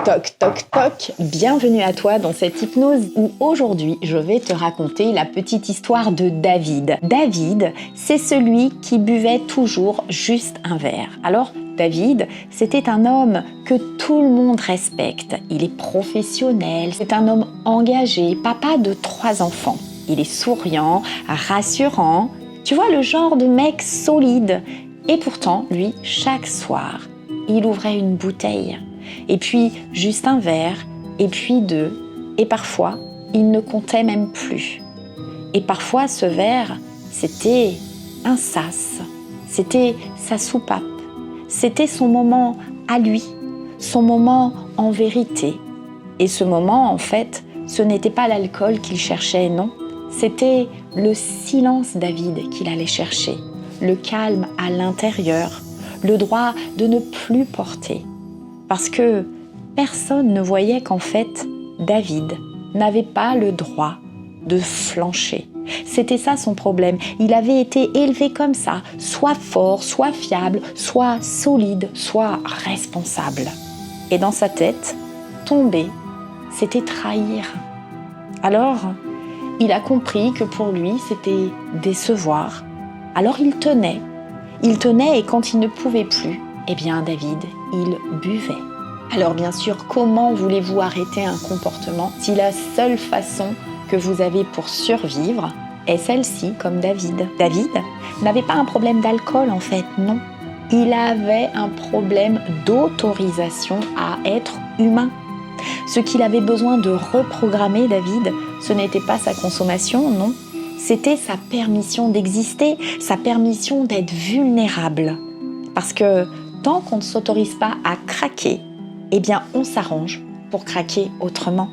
Toc, toc, toc, bienvenue à toi dans cette hypnose où aujourd'hui je vais te raconter la petite histoire de David. David, c'est celui qui buvait toujours juste un verre. Alors David, c'était un homme que tout le monde respecte. Il est professionnel, c'est un homme engagé, papa de 3 enfants. Il est souriant, rassurant, tu vois le genre de mec solide. Et pourtant, lui, chaque soir, il ouvrait une bouteille. Et puis juste un verre, et puis 2, et parfois il ne comptait même plus. Et parfois ce verre, c'était un sas, c'était sa soupape, c'était son moment à lui, son moment en vérité. Et ce moment, en fait, ce n'était pas l'alcool qu'il cherchait, non, c'était le silence, David, qu'il allait chercher, le calme à l'intérieur, le droit de ne plus porter. Parce que personne ne voyait qu'en fait, David n'avait pas le droit de flancher. C'était ça son problème. Il avait été élevé comme ça, soit fort, soit fiable, soit solide, soit responsable. Et dans sa tête, tomber, c'était trahir. Alors, il a compris que pour lui, c'était décevoir. Alors il tenait et quand il ne pouvait plus, eh bien David, il buvait. Alors bien sûr, comment voulez-vous arrêter un comportement si la seule façon que vous avez pour survivre est celle-ci, comme David? David n'avait pas un problème d'alcool en fait, non. Il avait un problème d'autorisation à être humain. Ce qu'il avait besoin de reprogrammer, David, ce n'était pas sa consommation, non. C'était sa permission d'exister, sa permission d'être vulnérable. Parce que tant qu'on ne s'autorise pas à craquer, eh bien on s'arrange pour craquer autrement.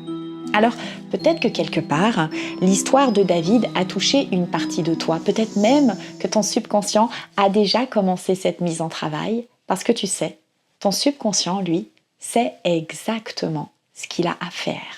Alors peut-être que quelque part, l'histoire de David a touché une partie de toi. Peut-être même que ton subconscient a déjà commencé cette mise en travail. Parce que tu sais, ton subconscient, lui, sait exactement ce qu'il a à faire.